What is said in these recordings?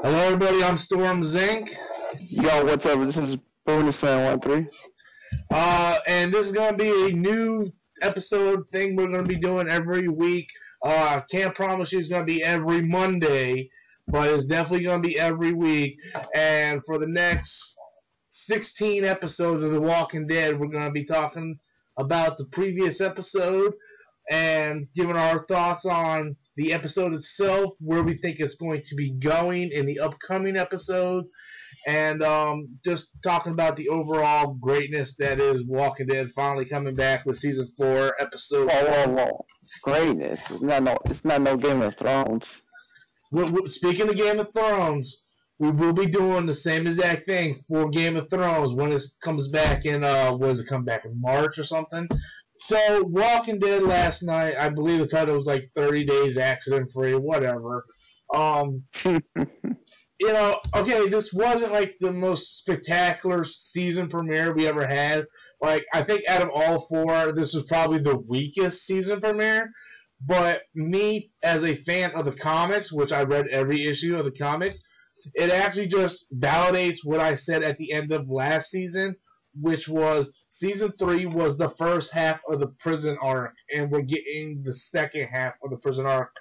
Hello, everybody. I'm Storm Zink. Yo, what's up? This is Bonus Fan 13. And this is going to be a new episode thing we're going to be doing every week. I can't promise you it's going to be every Monday, but it's definitely going to be every week. And for the next 16 episodes of The Walking Dead, we're going to be talking about the previous episode and giving our thoughts on the episode itself, where we think it's going to be going in the upcoming episodes, and just talking about the overall greatness that is Walking Dead finally coming back with season 4, episode. Whoa. Greatness. It's not no Game of Thrones. Speaking of Game of Thrones, we will be doing the same exact thing for Game of Thrones when it comes back in, come back in March or something? So, Walking Dead last night, I believe the title was like 30 Days Accident Free, whatever. This wasn't like the most spectacular season premiere we ever had. Like, I think out of all 4, this was probably the weakest season premiere. But me, as a fan of the comics, which I read every issue of the comics, it actually just validates what I said at the end of last season, which was season 3 was the first half of the prison arc, and we're getting the second half of the prison arc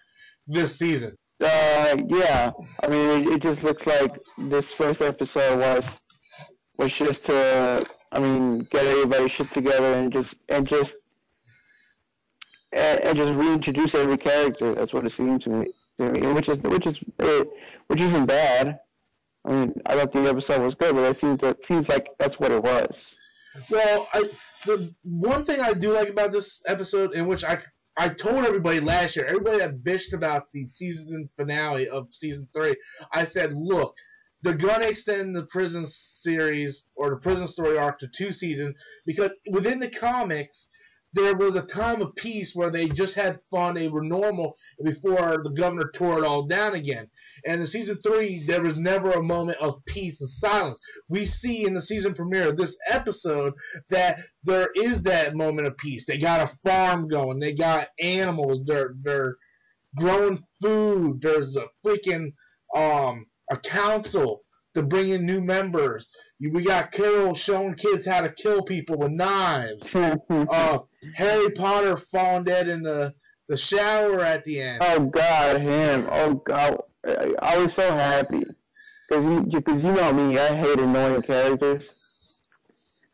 this season. Yeah. I mean, it just looks like this first episode was just to, get everybody shit together and just reintroduce every character. That's what it seems to me, which isn't bad. I mean, I thought the episode was good, but it seems like that's what it was. Well, the one thing I do like about this episode, in which I told everybody last year, everybody that bitched about the season finale of season 3, I said, look, they're going to extend the prison series or the prison story arc to 2 seasons, because within the comics, there was a time of peace where they just had fun, they were normal, before the governor tore it all down again. And in season 3, there was never a moment of peace and silence. We see in the season premiere of this episode that there is that moment of peace. They got a farm going, they got animals, they're growing food, there's a freaking a council to bring in new members. We got Carol showing kids how to kill people with knives. Harry Potter falling dead in the shower at the end. Oh God, him! Oh God, I was so happy because you know me, I hate annoying characters,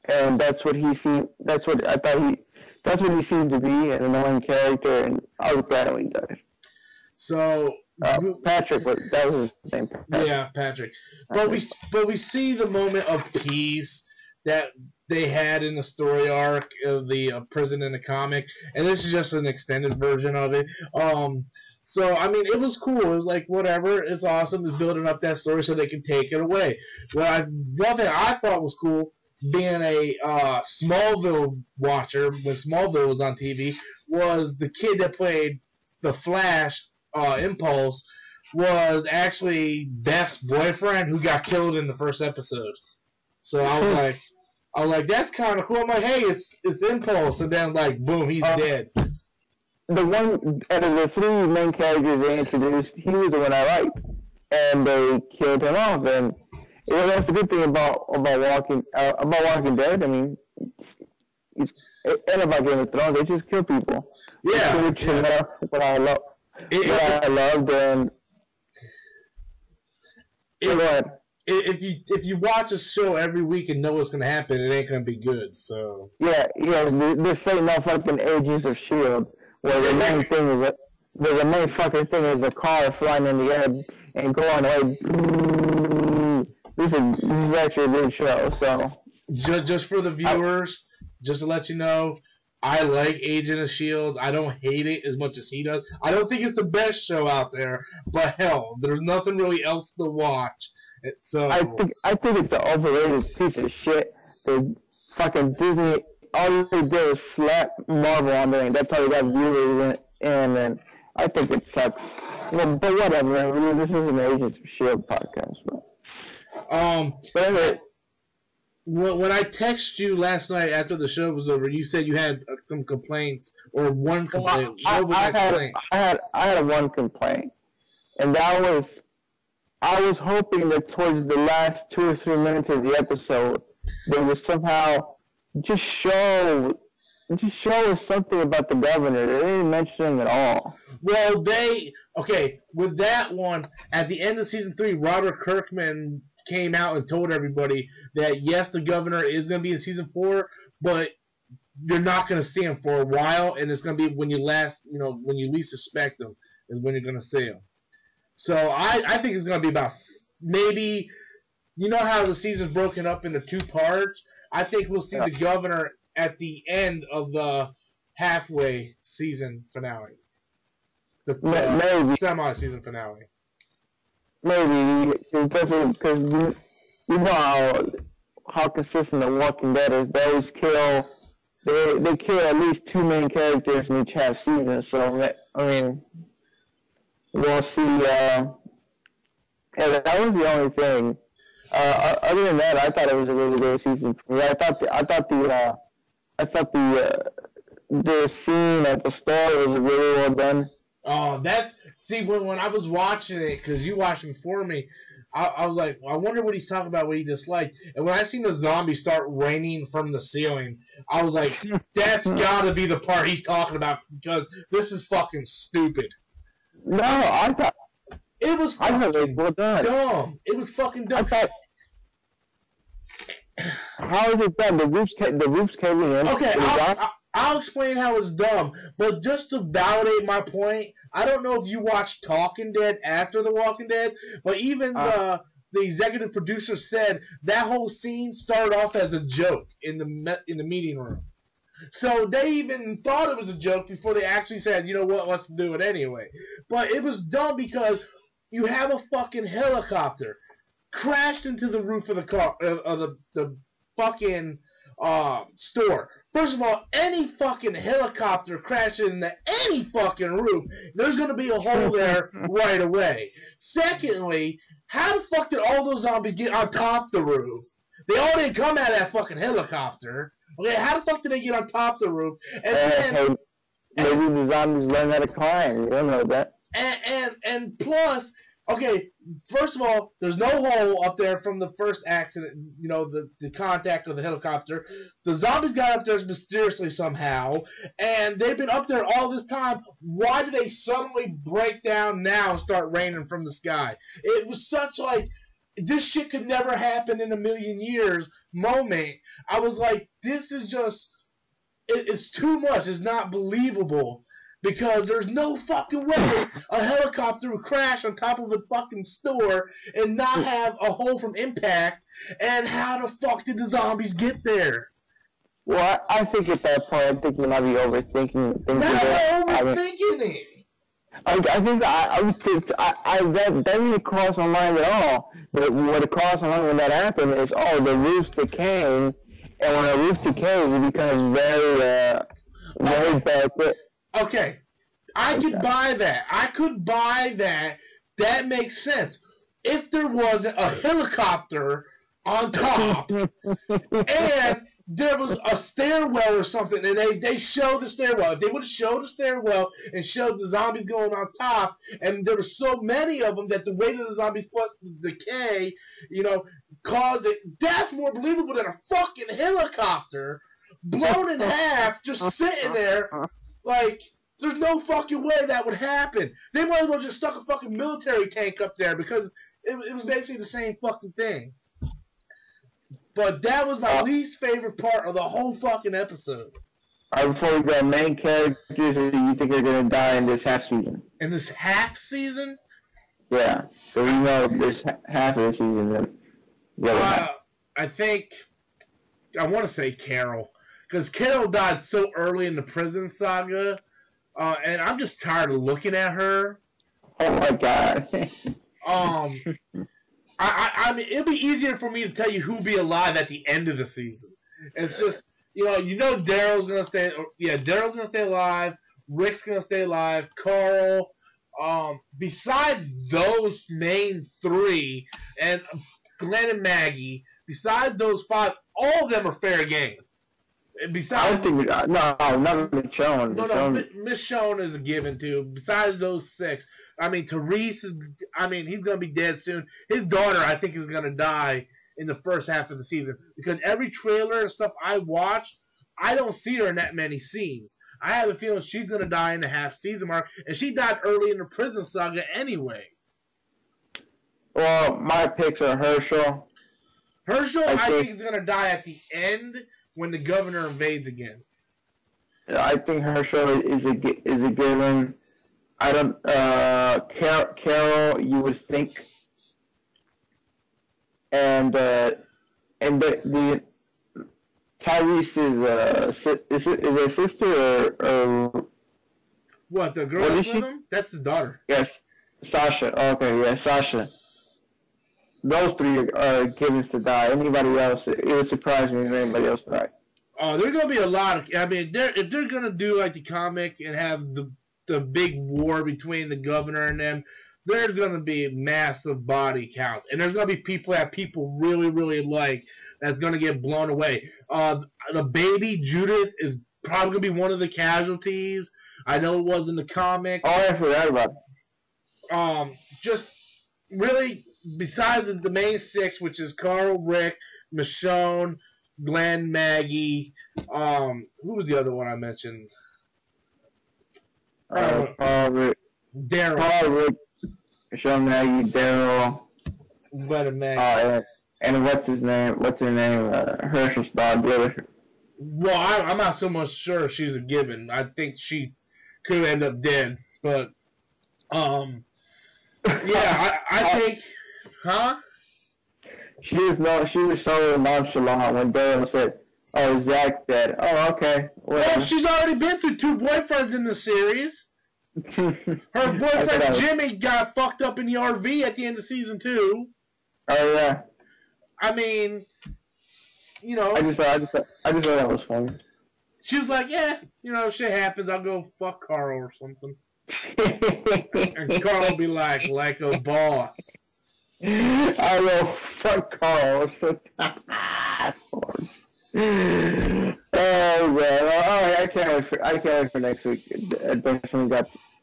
and that's what he seemed. That's what I thought That's what he seemed to be, an annoying character, and I was glad when he died. So. Patrick, that was his name. Patrick. Yeah, Patrick. But we see the moment of peace that they had in the story arc of the prison in the comic, and this is just an extended version of it. So I mean, it was cool. It was like whatever. It's awesome. It's building up that story so they can take it away. One thing I thought was cool, being a Smallville watcher when Smallville was on TV, was the kid that played the Flash. Impulse was actually Beth's boyfriend who got killed in the first episode. So I was like, that's kind of cool. I'm like, hey, it's Impulse, and then like, boom, he's dead. The one out of the 3 main characters they introduced, he was the one I liked, and they killed him off. And that's the good thing about Walking Dead. I mean, and about Game of Thrones, they just kill people. Yeah. What I love. I loved and if you watch a show every week and know what's gonna happen, it ain't gonna be good. So yeah. This ain't no fucking Agents of S.H.I.E.L.D. where the main fucking thing is a car flying in the air and going away. This is actually a good show. So just for the viewers, just to let you know. I like Agent of S.H.I.E.L.D. I don't hate it as much as he does. I don't think it's the best show out there, but hell, there's nothing really else to watch. So I think it's the overrated piece of shit. The fucking Disney, all they did was slap Marvel on there, and that's how they got viewers in, and I think it sucks. Well, but whatever. I mean, this is an Agents of S.H.I.E.L.D. podcast, but anyway. When I texted you last night after the show was over, you said you had some complaints or one complaint. I had one complaint, and that was I was hoping that towards the last 2 or 3 minutes of the episode, they would somehow just show us something about the governor. They didn't mention him at all. Well, with that one, at the end of season 3, Robert Kirkman came out and told everybody that yes, the governor is going to be in season 4, but you're not going to see him for a while, and it's going to be when you least suspect him is when you're going to see him. So I think it's going to be about maybe, you know how the season's broken up into 2 parts? I think we'll see the governor at the end of the halfway season finale. The semi-season finale. Maybe, because you know how consistent The Walking Dead is. They always kill, they kill at least 2 main characters in each half season, so, I mean, we'll see, yeah, that was the only thing. Other than that, I thought it was a really great season. I thought the scene at the store was really well done. Oh, when I was watching it, because you watched it before me, I was like, well, I wonder what he's talking about, what he disliked. And when I seen the zombies start raining from the ceiling, I was like, that's gotta be the part he's talking about, because this is fucking stupid. No, I thought it was fucking dumb. It was fucking dumb. How is it done? The roof's caving in. Okay, I'll explain how it's dumb. But just to validate my point, I don't know if you watched Talking Dead after The Walking Dead, but even the executive producer said that whole scene started off as a joke in the meeting room. So they even thought it was a joke before they actually said, you know what, let's do it anyway. But it was dumb because you have a fucking helicopter crashed into the roof of the car, of the fucking store. First of all, any fucking helicopter crashing into any fucking roof, there's going to be a hole there right away. Secondly, how the fuck did all those zombies get on top of the roof? They all didn't come out of that fucking helicopter. Okay, how the fuck did they get on top of the roof? And then, maybe the zombies learn how to climb. You don't know that. And plus, okay, first of all, there's no hole up there from the first accident, you know, the contact of the helicopter. The zombies got up there mysteriously somehow, and they've been up there all this time. Why do they suddenly break down now and start raining from the sky? It was such like, this shit could never happen in a million years moment. I was like, this is just, it's too much. It's not believable. Because there's no fucking way a helicopter would crash on top of a fucking store and not have a hole from impact. And how the fuck did the zombies get there? Well, I think at that point, I think you might be overthinking things. Not overthinking it. I think that didn't cross my mind at all. But what crossed my mind when that happened is, the roof's decaying, and when a roof decays, it becomes very bad. Okay, I could buy that. I could buy that. That makes sense. If there was a helicopter on top and there was a stairwell or something, and they showed the stairwell. If they would have showed the stairwell and showed the zombies going on top, and there were so many of them that the weight of the zombies plus the decay, caused it, that's more believable than a fucking helicopter blown in half just sitting there. Like, there's no fucking way that would happen. They might as well just stuck a fucking military tank up there because it was basically the same fucking thing. But that was my least favorite part of the whole fucking episode. Before we go, main characters that you think are going to die in this half season? In this half season? Yeah. So we know there's half of the season. I think, I want to say Carol. Because Carol died so early in the prison saga, and I'm just tired of looking at her. Oh my god. I mean, it'd be easier for me to tell you who'll be alive at the end of the season. It's just, Daryl's gonna stay. Yeah, Daryl's gonna stay alive. Rick's gonna stay alive. Carl. Besides those main 3, and Glenn and Maggie. Besides those 5, all of them are fair game. Besides, I don't think no, not Michonne. No, Michonne is a given too. Besides those 6, I mean, Therese is. I mean, he's gonna be dead soon. His daughter, I think, is gonna die in the first half of the season because every trailer and stuff I watched, I don't see her in that many scenes. I have a feeling she's gonna die in the half season mark, and she died early in the prison saga anyway. Well, my picks are Herschel. Herschel, I think is gonna die at the end when the governor invades again. I think Herschel is a given. I don't. Carol, you would think, and the Tyrese is a sister or what, the girl that's with him? That's his daughter. Yes, Sasha. Okay, yeah, Sasha. Those 3 are givens to die. Anybody else, it would surprise me if anybody else died. Oh, there's gonna be a lot of. I mean, if they're gonna do like the comic and have the big war between the governor and them, there's gonna be massive body counts, and there's gonna be people that people really, really like that's gonna get blown away. The baby Judith is probably gonna be one of the casualties. I know it was in the comic. Oh, I forgot about it. Just really. Besides the main 6, which is Carl, Rick, Michonne, Glenn, Maggie, who was the other one I mentioned? Rick. Daryl. Carl, Rick, Michonne, Maggie, Daryl. Glenn and Maggie. And what's his name? Herschel's daughter. Well, I'm not so much sure she's a given. I think she could end up dead, but yeah, I think. Huh? She was so nonchalant when Daryl said, "Oh, Zach dead." Oh, okay. Well, she's already been through 2 boyfriends in the series. Her boyfriend Jimmy got fucked up in the RV at the end of season 2. Oh yeah. I mean, you know. I just thought that was funny. She was like, "Yeah, you know, shit happens. I'll go fuck Carl or something." And Carl will be like a boss. I will fuck Carl. Oh man! Oh, I can't wait for next week.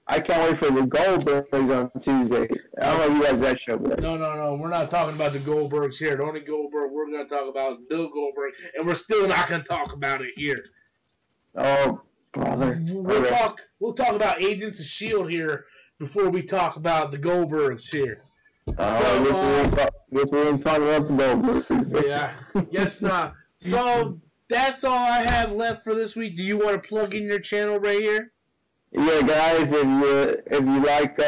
I can't wait for the Goldbergs on Tuesday. I don't know if you guys that show. But No. We're not talking about the Goldbergs here. The only Goldberg we're going to talk about is Bill Goldberg, and we're still not going to talk about it here. Oh, brother. We'll talk about Agents of S.H.I.E.L.D. here before we talk about the Goldbergs here. Yeah, guess not. So that's all I have left for this week. Do you want to plug in your channel right here? Yeah, guys, if you like,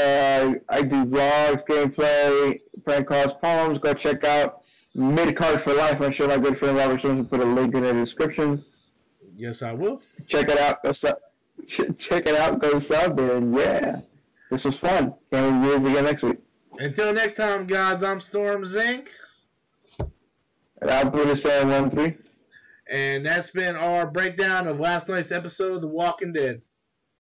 I do vlogs, gameplay, prank calls, poems. Go check out Mid Cards for Life. I'm sure my good friend Robert Simpson put a link in the description. Yes, I will. Check it out. Go sub. Check it out. Go sub, and yeah, this was fun. Can't wait to do it again next week. Until next time, guys, I'm Storm Zink. And I'm Buddha713. And that's been our breakdown of last night's episode of The Walking Dead.